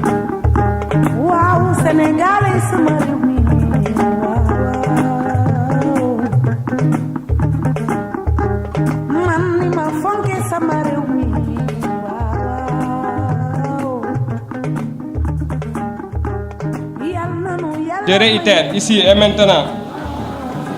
Wow, Sénégal est sama réew mi. Man ni ma fonke sama réew mi. Je réitère ici et maintenant,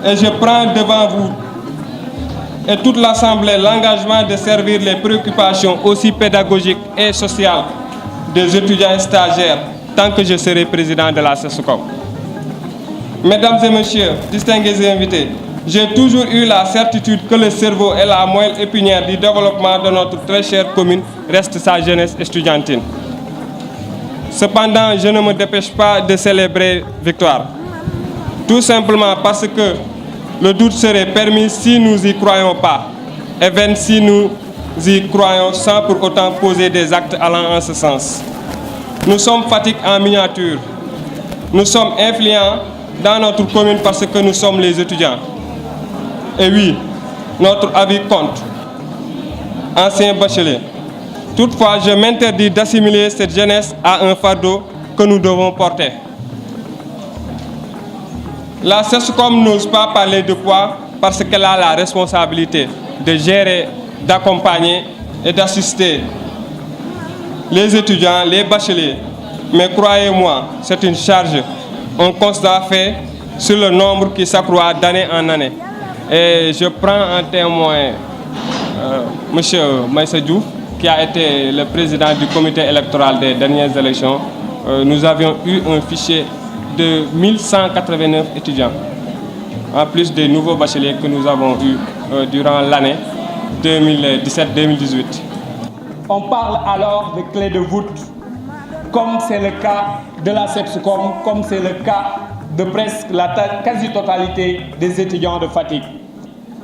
et je prends devant vous et toute l'Assemblée l'engagement de servir les préoccupations aussi pédagogiques et sociales des étudiants et stagiaires tant que je serai président de la CESCOM. Mesdames et messieurs, distingués invités, j'ai toujours eu la certitude que le cerveau et la moelle épinière du développement de notre très chère commune reste sa jeunesse estudiantine. Cependant, je ne me dépêche pas de célébrer victoire. Tout simplement parce que le doute serait permis si nous y croyons pas, et vain si nous y croyons sans pour autant poser des actes allant en ce sens. Nous sommes Fatick en miniature. Nous sommes influents dans notre commune parce que nous sommes les étudiants. Et oui, notre avis compte. Ancien bachelier. Toutefois, je m'interdis d'assimiler cette jeunesse à un fardeau que nous devons porter. La CESCOM n'ose pas parler de poids parce qu'elle a la responsabilité de gérer, d'accompagner et d'assister les étudiants, les bacheliers. Mais croyez-moi, c'est une charge, un constat fait sur le nombre qui s'accroît d'année en année. Et je prends en témoin M. Maïssa Diouf, qui a été le président du comité électoral des dernières élections. Nous avions eu un fichier de 1189 étudiants, en plus des nouveaux bacheliers que nous avons eus durant l'année 2017-2018. On parle alors de clé de voûte, comme c'est le cas de la CESCOM, comme c'est le cas de presque la quasi-totalité des étudiants de Fatick.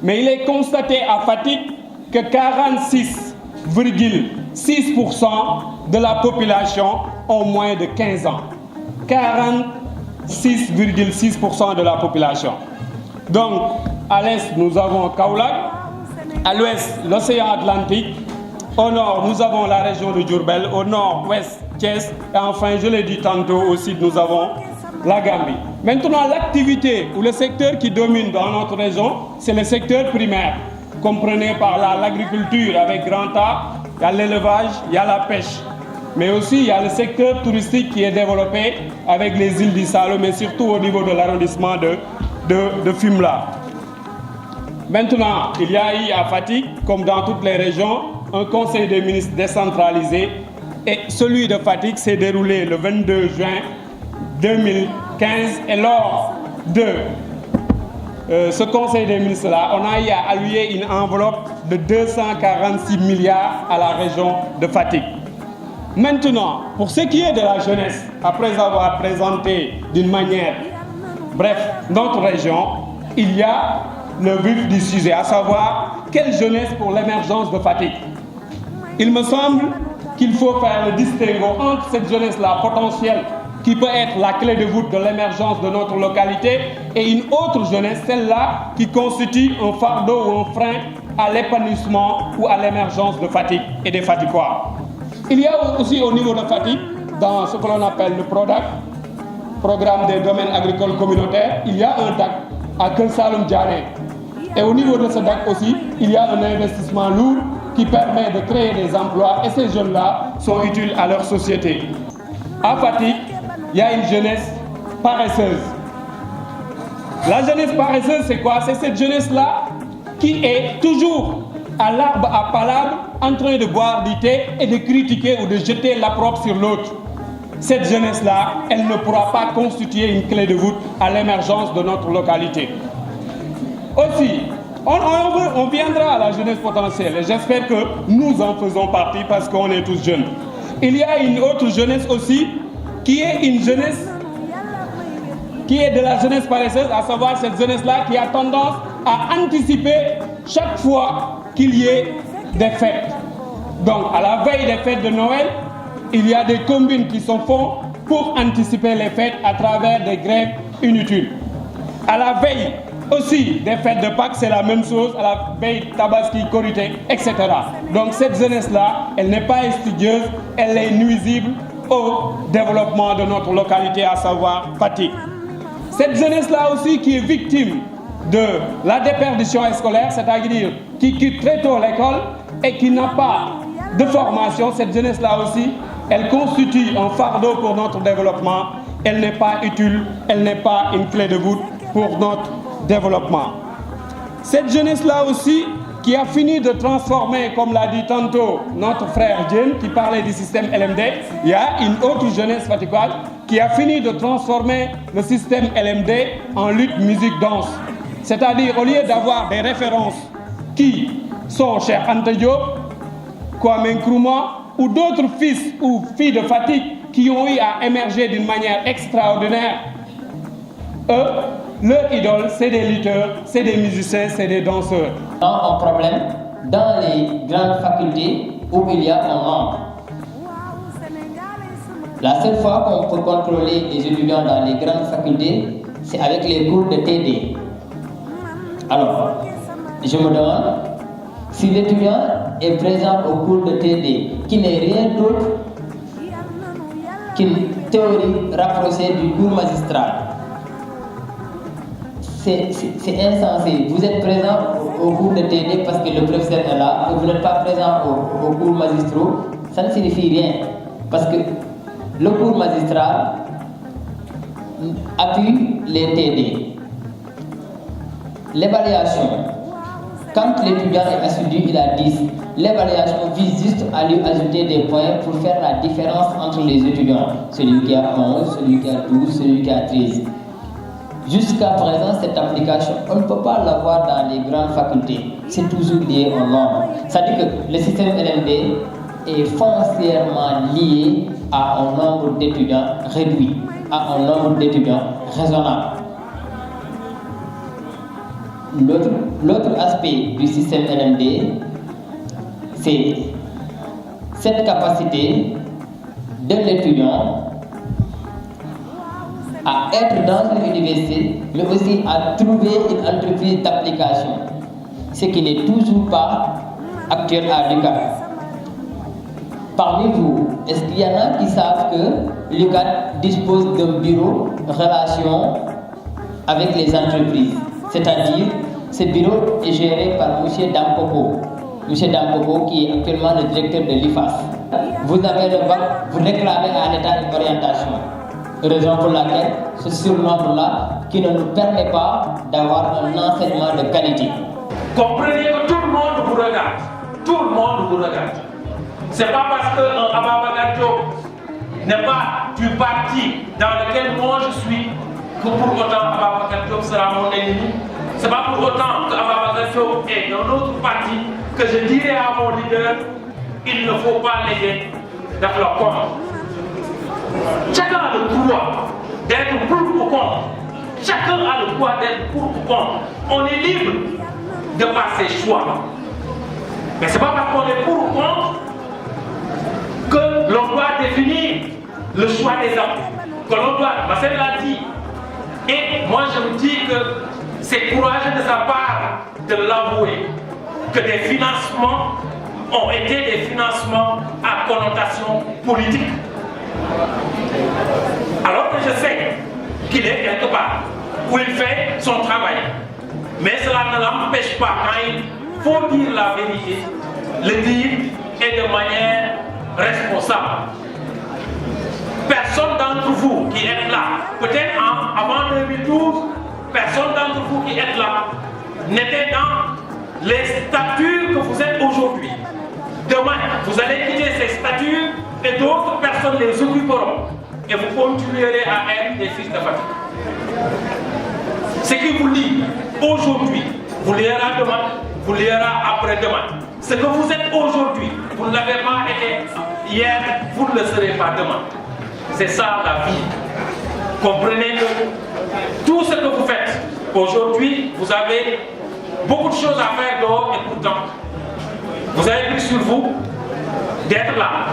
Mais il est constaté à Fatick que 46,6% de la population ont moins de 15 ans. 46,6% de la population. Donc, à l'est, nous avons Kaolack, à l'ouest, l'océan Atlantique, au nord, nous avons la région de Diourbel, au nord-ouest, Thiès, et enfin, je l'ai dit tantôt, au sud, nous avons la Gambie. Maintenant, l'activité ou le secteur qui domine dans notre région, c'est le secteur primaire. Comprenez par là l'agriculture avec grand A, il y a l'élevage, il y a la pêche. Mais aussi, il y a le secteur touristique qui est développé avec les îles du Saloum, mais surtout au niveau de l'arrondissement de Fimela. Maintenant, il y a eu à Fatick, comme dans toutes les régions, un conseil des ministres décentralisé. Et celui de Fatick s'est déroulé le 22 juin 2015. Et lors de ce conseil des ministres-là, on a eu à allouer une enveloppe de 246 milliards à la région de Fatick. Maintenant, pour ce qui est de la jeunesse, après avoir présenté d'une manière, bref, notre région, il y a le vif du sujet, à savoir quelle jeunesse pour l'émergence de Fatick. Il me semble qu'il faut faire le distinguo entre cette jeunesse-là potentielle qui peut être la clé de voûte de l'émergence de notre localité et une autre jeunesse, celle-là qui constitue un fardeau ou un frein à l'épanouissement ou à l'émergence de Fatick et des Fatickois. Il y a aussi au niveau de Fatick, dans ce que l'on appelle le PRODAC, Programme des domaines agricoles communautaires, il y a un DAC à Keur Saloum Diané. Et au niveau de ce DAC aussi, il y a un investissement lourd qui permet de créer des emplois et ces jeunes-là sont utiles à leur société. À Fatick, il y a une jeunesse paresseuse. La jeunesse paresseuse, c'est quoi? C'est cette jeunesse-là qui est toujours à l'arbre à palabre en train de boire du thé et de critiquer ou de jeter l'opprobre sur l'autre. Cette jeunesse-là, elle ne pourra pas constituer une clé de voûte à l'émergence de notre localité. Aussi, on viendra à la jeunesse potentielle et j'espère que nous en faisons partie parce qu'on est tous jeunes. Il y a une autre jeunesse aussi qui est une jeunesse qui est de la jeunesse paresseuse, à savoir cette jeunesse-là qui a tendance à anticiper chaque fois qu'il y ait des fêtes. Donc, à la veille des fêtes de Noël, il y a des combines qui se font pour anticiper les fêtes à travers des grèves inutiles. À la veille aussi des fêtes de Pâques, c'est la même chose, à la veille Tabaski, Korité, etc. Donc cette jeunesse-là, elle n'est pas studieuse, elle est nuisible au développement de notre localité, à savoir Fatick. Cette jeunesse-là aussi qui est victime de la déperdition scolaire, c'est-à-dire qui quitte très tôt l'école et qui n'a pas de formation, cette jeunesse-là aussi, elle constitue un fardeau pour notre développement. Elle n'est pas utile, elle n'est pas une clé de voûte pour notre développement. Cette jeunesse-là aussi, qui a fini de transformer, comme l'a dit tantôt notre frère Diène, qui parlait du système LMD, il y a une autre jeunesse fatickoise qui a fini de transformer le système LMD en lutte, musique, danse. C'est-à-dire, au lieu d'avoir des références qui sont Cheikh Anta Diop, Kwame Nkrumah, ou d'autres fils ou filles de Fatick qui ont eu à émerger d'une manière extraordinaire, eux, leur idole, c'est des lutteurs, c'est des musiciens, c'est des danseurs. Un problème dans les grandes facultés où il y a un manque. La seule fois qu'on peut contrôler les étudiants dans les grandes facultés, c'est avec les cours de TD. Alors, je me demande si l'étudiant est présent au cours de TD, qui n'est rien d'autre qu'une théorie rapprochée du cours magistral. C'est insensé. Vous êtes présent au cours de TD parce que le professeur est là, et vous n'êtes pas présent au cours magistraux, ça ne signifie rien. Parce que le cours magistral appuie les TD. L'évaluation, quand l'étudiant est assidu, il a 10. L'évaluation vise juste à lui ajouter des points pour faire la différence entre les étudiants. Celui qui a 11, celui qui a 12, celui qui a 13. Jusqu'à présent, cette application, on ne peut pas l'avoir dans les grandes facultés. C'est toujours lié au nombre. C'est-à-dire que le système LMD est foncièrement lié à un nombre d'étudiants réduit, à un nombre d'étudiants raisonnable. L'autre aspect du système LMD, c'est cette capacité de l'étudiant à être dans une université, mais aussi à trouver une entreprise d'application, ce qui n'est toujours pas actuel à l'UCAD. Parmi vous, est-ce qu'il y en a qui savent que l'UCAD dispose d'un bureau de relations avec les entreprises? C'est-à-dire, ce bureau est géré par M. Dampopo. M. Dampopo qui est actuellement le directeur de l'IFAS. Vous avez le bac, vous réclamez à l'État une orientation. Raison pour laquelle ce surnombre-là qui ne nous permet pas d'avoir un enseignement de qualité. Comprenez que tout le monde vous regarde. Tout le monde vous regarde. C'est pas parce qu'un Ababacar Diop n'est pas du parti dans lequel moi je suis que pour autant Ababacar Diop sera mon ennemi. C'est pas pour autant qu'Ababacar Diop est dans notre parti que je dirai à mon leader il ne faut pas l'aider dans leur compte. Chacun a le droit d'être pour ou contre. Chacun a le droit d'être pour ou contre. On est libre de faire ses choix. Mais ce n'est pas parce qu'on est pour ou contre que l'on doit définir le choix des hommes. Que l'on doit, Marcel l'a dit. Et moi je me dis que c'est courageux de sa part de l'avouer que des financements ont été des financements à connotation politique. Alors que je sais qu'il est quelque part où il fait son travail. Mais cela ne l'empêche pas, quand il faut dire la vérité, le dire et de manière responsable. Personne d'entre vous qui est là, peut-être avant 2012, personne d'entre vous qui est là n'était dans les statuts que vous êtes aujourd'hui. Demain, vous allez quitter ces statuts et d'autres personnes les occuperont. Et vous continuerez à être des fils de Fatick. Ce qui vous lie aujourd'hui, vous liera demain, vous liera après-demain. Ce que vous êtes aujourd'hui, vous ne l'avez pas été hier, vous ne le serez pas demain. C'est ça la vie. Comprenez que tout ce que vous faites aujourd'hui, vous avez beaucoup de choses à faire dehors et pourtant, vous avez pris sur vous d'être là.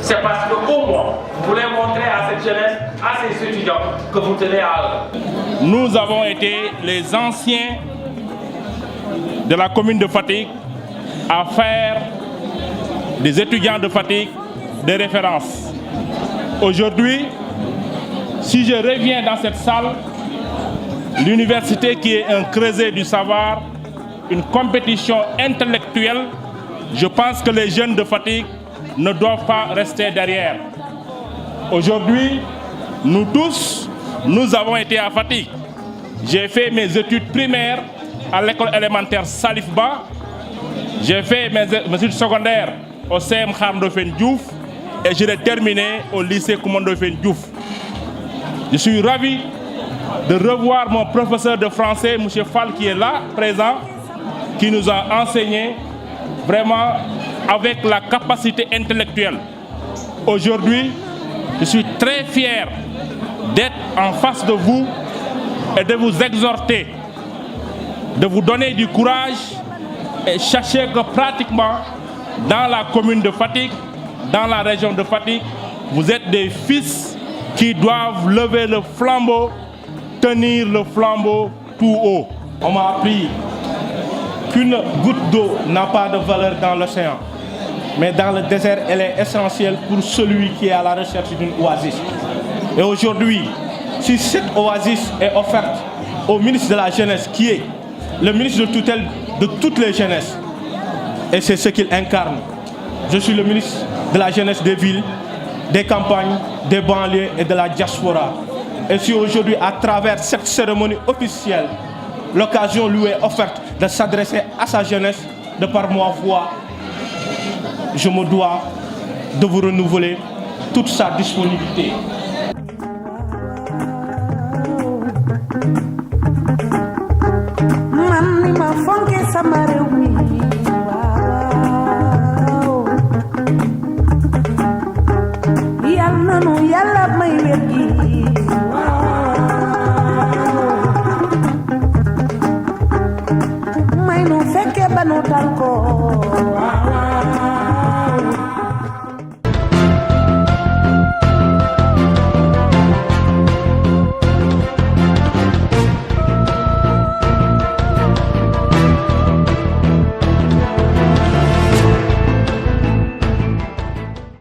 C'est parce qu'au moins, vous voulez montrer à cette jeunesse, à ces étudiants, que vous tenez à eux. Nous avons été les anciens de la commune de Fatick à faire des étudiants de Fatick des références. Aujourd'hui, si je reviens dans cette salle, l'université qui est un creuset du savoir, une compétition intellectuelle, je pense que les jeunes de Fatick ne doivent pas rester derrière. Aujourd'hui, nous tous, nous avons été à Fatick. J'ai fait mes études primaires à l'école élémentaire Salif Ba. J'ai fait mes études secondaires au CM Kham Ndofène Diouf et je l'ai terminé au lycée Coumba Ndofène Diouf. Je suis ravi de revoir mon professeur de français, M. Fall, qui est là, présent, qui nous a enseigné vraiment avec la capacité intellectuelle. Aujourd'hui, je suis très fier d'être en face de vous et de vous exhorter, de vous donner du courage et sachez que pratiquement dans la commune de Fatick, dans la région de Fatick, vous êtes des fils qui doivent lever le flambeau, tenir le flambeau tout haut. On m'a appris qu'une goutte d'eau n'a pas de valeur dans l'océan, mais dans le désert, elle est essentielle pour celui qui est à la recherche d'une oasis. Et aujourd'hui, si cette oasis est offerte au ministre de la Jeunesse, qui est le ministre de tutelle de toutes les jeunesses, et c'est ce qu'il incarne. Je suis le ministre de la Jeunesse des villes, des campagnes, des banlieues et de la diaspora. Et si aujourd'hui, à travers cette cérémonie officielle, l'occasion lui est offerte de s'adresser à sa jeunesse, de par ma voix, je me dois de vous renouveler toute sa disponibilité. May nu fekke ba nu tal ko